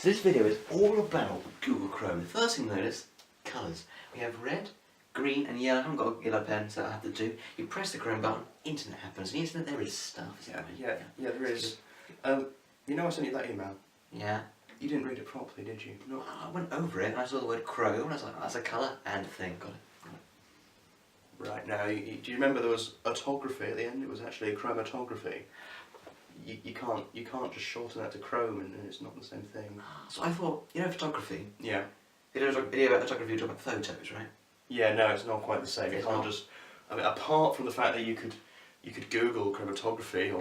So this video is all about Google Chrome. The first thing you notice, colours. We have red, green and yellow. I haven't got a yellow pen, so I have to do. You press the Chrome button, internet happens. On the internet there is stuff. Yeah, there is. You know I sent you that email? Yeah. You didn't read it properly, did you? No, I went over it and I saw the word Chrome and I was like, oh, that's a colour and a thing. Got it. Right, now, do you remember there was autography at the end? It was actually chromatography. You can't just shorten that to Chrome and it's not the same thing. So I thought, you know, photography. Yeah. Video about photography, you talk about photos, right? Yeah, no, it's not quite the same. You can't just. I mean, apart from the fact that you could Google chromatography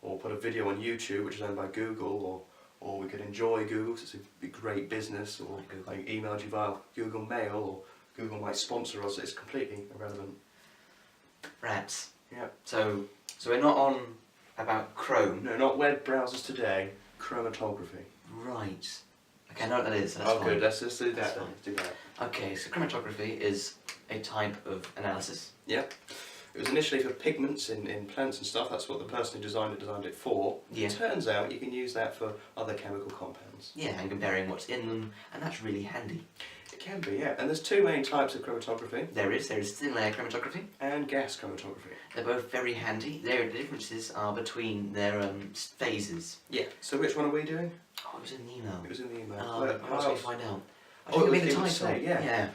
or put a video on YouTube, which is owned by Google, or we could enjoy Google because it's a great business, or I emailed you via Google Mail, or Google might sponsor us. It's completely irrelevant. Rats. Yeah. So we're not on about Chrome. No, not web browsers today. Chromatography. Right. Okay, I know what that is. So that's Oh, fine. good. Let's just do that. That's Then. fine. Let's do that. Okay, so chromatography is a type of analysis. Yeah. It was initially for pigments in plants and stuff. That's what the person who designed it for. Yeah. Turns out you can use that for other chemical compounds. Yeah, and comparing what's in them, and that's really handy. It can be, yeah. And there's two main types of chromatography. There is thin layer chromatography. And gas chromatography. They're both very handy. The differences are between their phases. Yeah. So which one are we doing? Oh, it was in the email. It was in the email. How else we find out? Oh, it made it the would title. say, yeah. Yeah.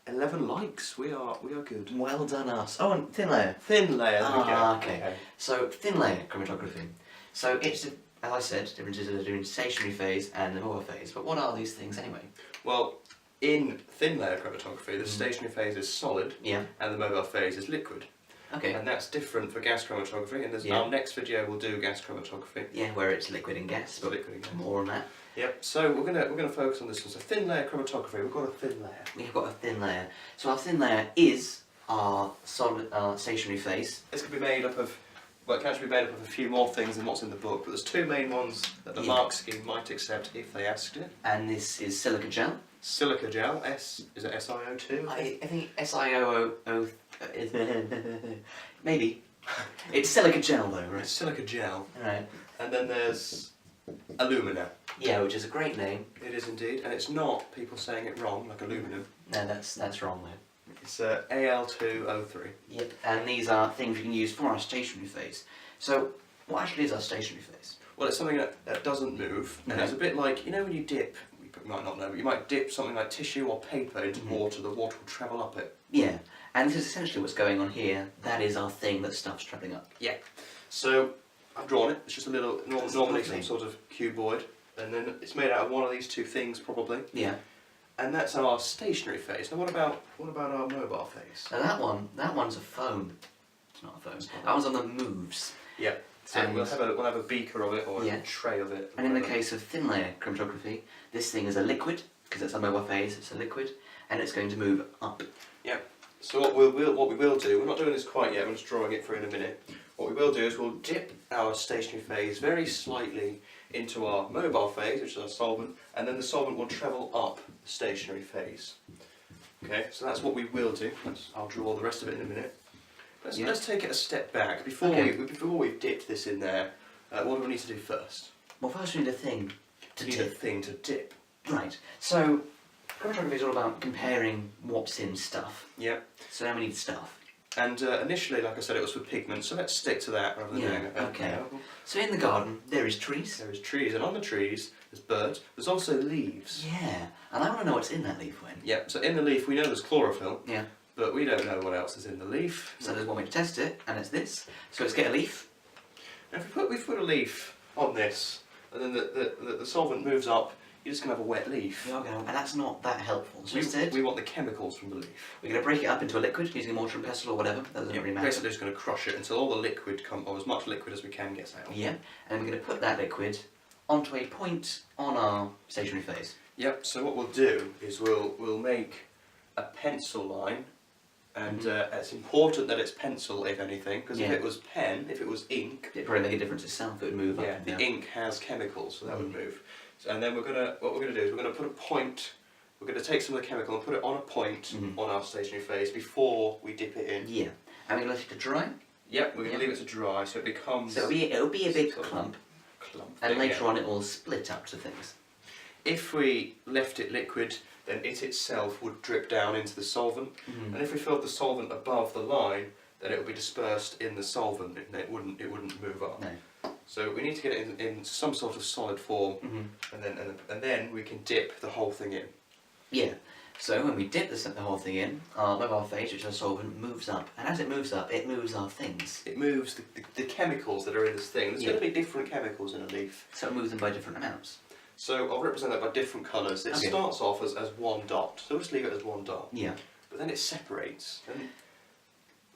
11 likes. We are good. Well done us. Oh, and thin layer. Thin layer. There we go. Okay. So thin layer chromatography. So it's, as I said, differences are between stationary phase and the mobile phase. But what are these things anyway? Well, in thin layer chromatography, the stationary phase is solid, Yeah. and the mobile phase is liquid. Okay. And that's different for gas chromatography. And our next video will do gas chromatography. Yeah, where it's liquid and gas. But liquid and gas. more on that. Yep. So we're gonna focus on this one. So thin layer chromatography. We've got a thin layer. We've got a thin layer. So our thin layer is our solid stationary phase. It's going to be made up of. Well, it can actually be made up of a few more things than what's in the book, but there's two main ones that the mark scheme might accept if they asked it. And this is silica gel. Silica gel, is it SiO2? I think SiO0, maybe. It's silica gel though, right? It's silica gel. Right. And then there's alumina. Yeah, which is a great name. It is indeed, and it's not people saying it wrong, like aluminum. No, that's wrong though. It's Al2O3. Yep. And these are things we can use for our stationary phase. So, what actually is our stationary phase? Well, it's something that doesn't move, and it's a bit like, you know when you dip, you might not know, but you might dip something like tissue or paper into water, the water will travel up it. Yeah, and this is essentially what's going on here. That is our thing that stuff's travelling up. Yeah. So, I've drawn it. It's just a little, normally some sort of cuboid, and then it's made out of one of these two things, probably. Yeah. And that's our stationary phase. Now, what about our mobile phase? So that one's a foam. It's not a foam. That one's on the moves. Yeah. So And we'll have a beaker of it or a tray of it. And in the case of thin layer chromatography, this thing is a liquid, because it's a mobile phase, it's a liquid, and it's going to move up. Yeah. So what we will do, we're not doing this quite yet, I'm just drawing it for in a minute. What we will do is we'll dip our stationary phase very slightly into our mobile phase, which is our solvent, and then the solvent will travel up the stationary phase. Okay, so that's what we will do. I'll draw the rest of it in a minute. Let's take it a step back. Before we've dipped this in there, what do we need to do first? Well, first we need a thing to We need a thing to dip. Right, so chromatography is all about comparing what's in stuff. Yeah. So now we need stuff. And initially, like I said, it was for pigments, so let's stick to that rather than doing it. Okay. So in the garden, there is trees. There is trees, and on the trees, there's birds. There's also leaves. Yeah, and I want to know what's in that leaf, When. Yeah, so in the leaf we know there's chlorophyll. Yeah. But we don't know what else is in the leaf. So there's one way to test it, and it's this. So let's get a leaf. Now if we put a leaf on this, and then the solvent moves up, you're just going to have a wet leaf. Yeah, okay, and that's not that helpful. So instead, we want the chemicals from the leaf. we're going to break it up into a liquid using a mortar and pestle or whatever. That doesn't really matter. Basically just going to crush it until all the liquid or as much liquid as we can gets out. Yeah, and we're going to put that liquid onto a point on our stationary phase. Yep, so what we'll do is we'll make a pencil line. And it's important that it's pencil, if anything, because if it was pen, if it was ink, it'd probably make a difference itself. It would move up. Yeah, the ink has chemicals, so that would move. So, and then what we're gonna do is we're gonna put a point. We're gonna take some of the chemical and put it on a point on our stationary phase before we dip it in. Yeah, and we're gonna let it to dry. Yep, we're gonna leave it to dry so it becomes. So it'll be a big clump. Clump. And later on, it will split up to things. if we left it liquid, then it itself would drip down into the solvent, and if we filled the solvent above the line, then it would be dispersed in the solvent. It wouldn't move up. No. So we need to get it in some sort of solid form, and then we can dip the whole thing in. Yeah. So when we dip the whole thing in, our mobile phase, which is our solvent, moves up, and as it moves up, it moves our things. It moves the chemicals that are in this thing. There's going to be different chemicals in a leaf. So it moves them by different amounts. So I'll represent that by different colours. It starts off as one dot, so we'll just leave it as one dot. Yeah. But then it separates. And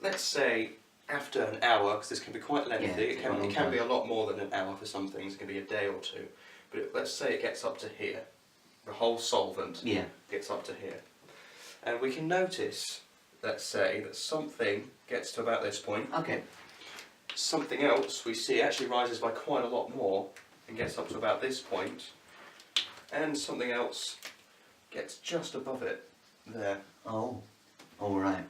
let's say after an hour, because this can be quite lengthy, it can be a lot more than an hour for some things, it can be a day or two. But let's say it gets up to here. The whole solvent gets up to here. And we can notice, let's say, that something gets to about this point. Okay. Something else we see actually rises by quite a lot more and gets up to about this point. And something else gets just above it, there. Oh, alright.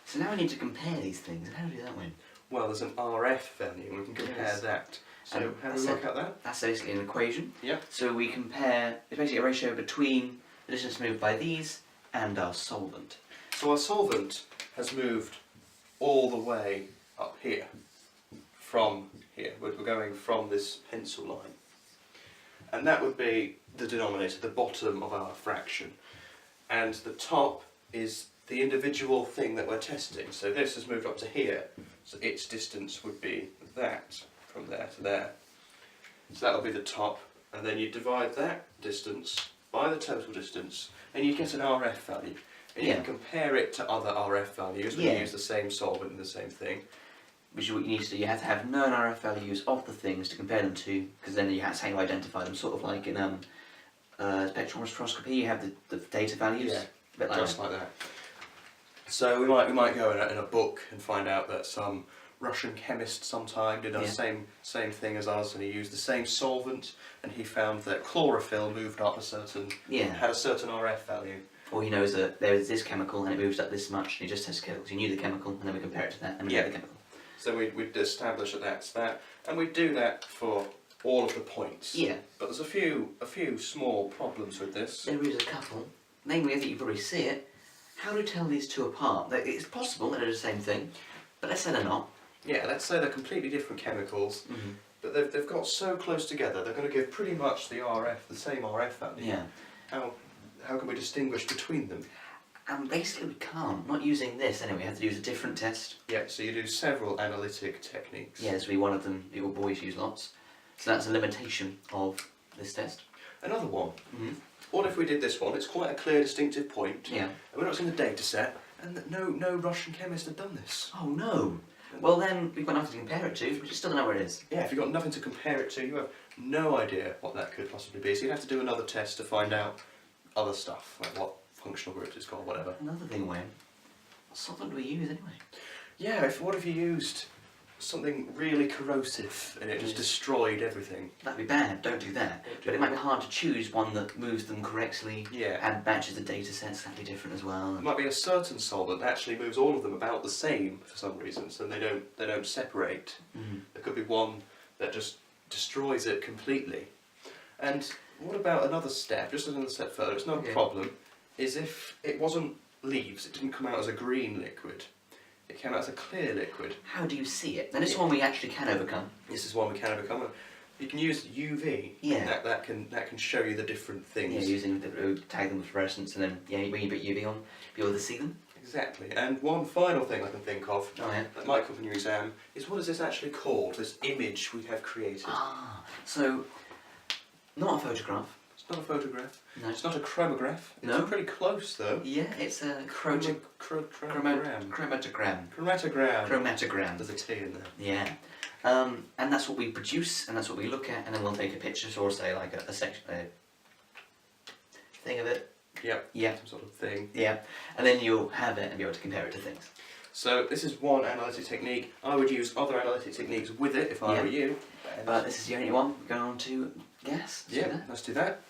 So now we need to compare these things, and how do we do that one? Well, there's an RF value, and we can compare that. So how do we work out that? That's basically an equation. Yeah. So we compare, it's basically a ratio between the distance moved by these and our solvent. So our solvent has moved all the way up here, from here. We're going from this pencil line. And that would be the denominator, the bottom of our fraction. And the top is the individual thing that we're testing. So this has moved up to here, so its distance would be that, from there to there. So that would be the top, and then you divide that distance by the total distance, and you get an RF value. And you can compare it to other RF values when you use the same solvent and the same thing. Which is what you need to do. You have to have known RF values of the things to compare them to, because then you have to identify them, sort of like in spectrometry, you have the data values. Yeah, a bit like just that. like that. So we might go in a book and find out that some Russian chemist sometime did the same thing as us, and he used the same solvent, and he found that chlorophyll moved up had a certain RF value. Or he knows that there is this chemical and it moves up this much, and he just tests chemicals. You knew the chemical, and then we compare it to that, and we get the chemical. So we'd establish that that's that, and we'd do that for all of the points. Yeah. But there's a few small problems with this. There is a couple. Namely, I think you probably see it. How do we tell these two apart? It's possible that they're the same thing, but let's say they're not. Yeah, let's say they're completely different chemicals, but they've got so close together, they're going to give pretty much the same RF value. Yeah. How can we distinguish between them? Basically we can't. Not using this anyway, we have to use a different test. Yeah, so you do several analytic techniques. Yeah, this will be one of them your boys use lots. So that's a limitation of this test. Another one. What if we did this one? It's quite a clear, distinctive point. Yeah. And we know it's in the data set, and that no Russian chemist had done this. Oh no! Well then, we've got nothing to compare it to, we just still don't know where it is. Yeah, if you've got nothing to compare it to, you have no idea what that could possibly be. So you'd have to do another test to find out other stuff, like what functional group it's called, whatever. Another thing, Wayne. What solvent do we use anyway? Yeah, what if you used something really corrosive and it just destroyed everything? That'd be bad, don't do that. But it might be hard to choose one that moves them correctly and matches the data set slightly different as well. It might be a certain solvent that actually moves all of them about the same for some reason, so they don't separate. There could be one that just destroys it completely. And what about another step, just another step further, it's not a problem, is if it wasn't leaves, it didn't come out as a green liquid. It came out as a clear liquid. How do you see it? Now this one we actually can overcome. This is one we can overcome. You can use UV. Yeah. That can show you the different things. Yeah, using tag them with fluorescence, and then when you put UV on, be able to see them. Exactly. And one final thing I can think of that might come from your exam is, what is this actually called? This image we have created. So not a photograph. It's not a photograph. No. It's not a chromograph. No. It's pretty close though. Yeah, it's a Chromatogram. chromatogram. Chromatogram. There's a T in there. Yeah. And that's what we produce, and that's what we look at, and then we'll take a picture, or say like a section, thing of it. Yep. Yeah. Some sort of thing. Yeah. And then you'll have it and be able to compare it to things. So this is one analytic technique. I would use other analytic techniques with it if I were you. But this is the only one. Going on to gas. Let's do that.